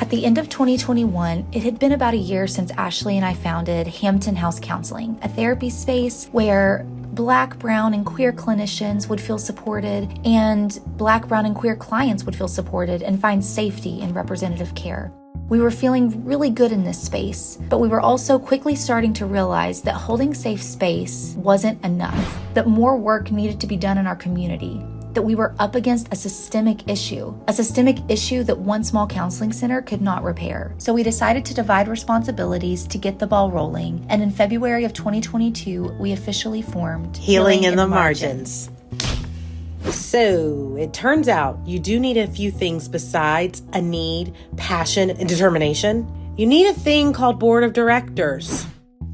At the end of 2021, it had been about a year since Ashley and I founded Hampton House Counseling, a therapy space where Black, brown, and queer clinicians would feel supported, and Black, brown, and queer clients would feel supported and find safety in representative care. We were feeling really good in this space, but we were also quickly starting to realize that holding safe space wasn't enough, that more work needed to be done in our community, that we were up against a systemic issue that one small counseling center could not repair. So we decided to divide responsibilities to get the ball rolling, and in February of 2022, we officially formed Healing in the Margins. So it turns out you do need a few things besides a need, passion, and determination. You need a thing called board of directors.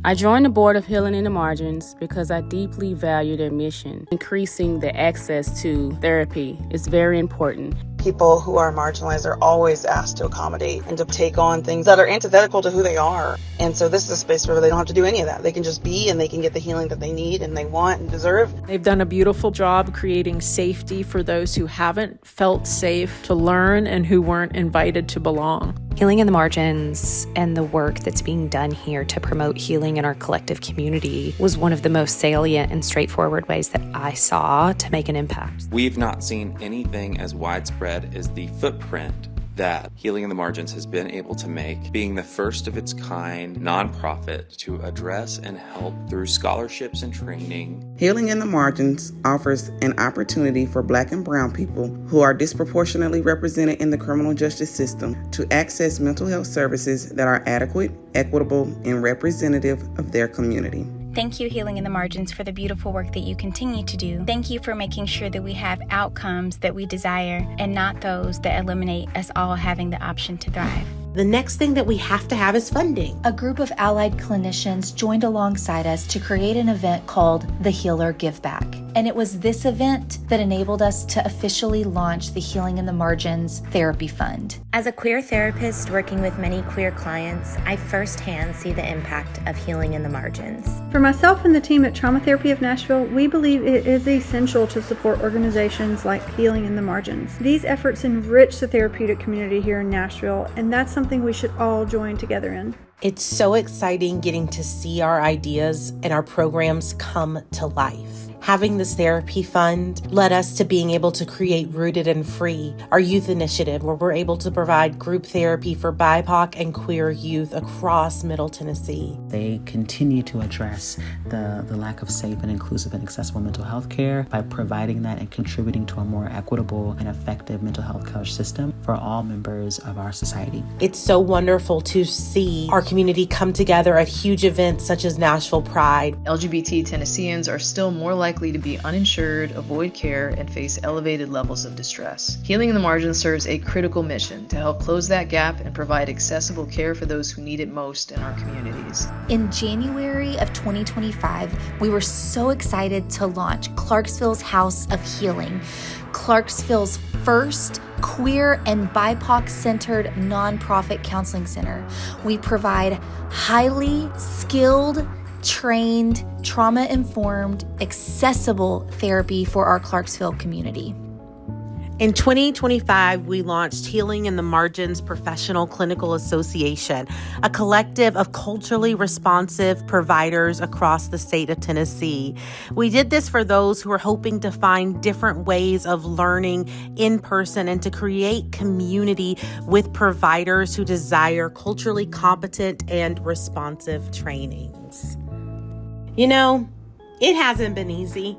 I joined the board of Healing in the Margins because I deeply value their mission. Increasing the access to therapy is very important. People who are marginalized are always asked to accommodate and to take on things that are antithetical to who they are. And so this is a space where they don't have to do any of that. They can just be, and they can get the healing that they need and they want and deserve. They've done a beautiful job creating safety for those who haven't felt safe to learn and who weren't invited to belong. Healing in the Margins and the work that's being done here to promote healing in our collective community was one of the most salient and straightforward ways that I saw to make an impact. We've not seen anything as widespread as the footprint that Healing in the Margins has been able to make, being the first of its kind nonprofit to address and help through scholarships and training. Healing in the Margins offers an opportunity for Black and brown people who are disproportionately represented in the criminal justice system to access mental health services that are adequate, equitable, and representative of their community. Thank you, Healing in the Margins, for the beautiful work that you continue to do. Thank you for making sure that we have outcomes that we desire and not those that eliminate us all having the option to thrive. The next thing that we have to have is funding. A group of allied clinicians joined alongside us to create an event called the Healer Give Back. And it was this event that enabled us to officially launch the Healing in the Margins Therapy Fund. As a queer therapist working with many queer clients, I firsthand see the impact of Healing in the Margins. For myself and the team at Trauma Therapy of Nashville, we believe it is essential to support organizations like Healing in the Margins. These efforts enrich the therapeutic community here in Nashville, and that's something we should all join together in. It's so exciting getting to see our ideas and our programs come to life. Having this therapy fund led us to being able to create Rooted and Free, our youth initiative, where we're able to provide group therapy for BIPOC and queer youth across Middle Tennessee. They continue to address the lack of safe and inclusive and accessible mental health care by providing that and contributing to a more equitable and effective mental health care system for all members of our society. It's so wonderful to see our community come together at huge events such as Nashville Pride. LGBT Tennesseans are still more likely to be uninsured, avoid care, and face elevated levels of distress. Healing in the Margins serves a critical mission to help close that gap and provide accessible care for those who need it most in our communities. In January of 2025, we were so excited to launch Clarksville's House of Healing, Clarksville's first queer and BIPOC-centered nonprofit counseling center. We provide highly skilled, trained, trauma-informed, accessible therapy for our Clarksville community. In 2025, we launched Healing in the Margins Professional Clinical Association, a collective of culturally responsive providers across the state of Tennessee. We did this for those who are hoping to find different ways of learning in person and to create community with providers who desire culturally competent and responsive trainings. You know, it hasn't been easy.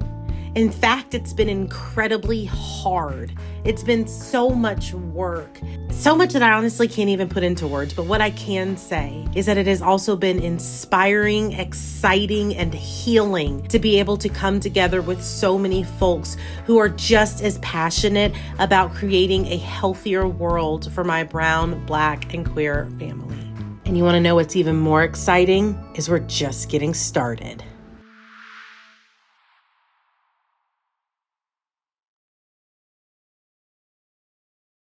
In fact, it's been incredibly hard. It's been so much work, so much that I honestly can't even put into words. But what I can say is that it has also been inspiring, exciting, and healing to be able to come together with so many folks who are just as passionate about creating a healthier world for my brown, Black, and queer family. And you want to know what's even more exciting? Is we're just getting started.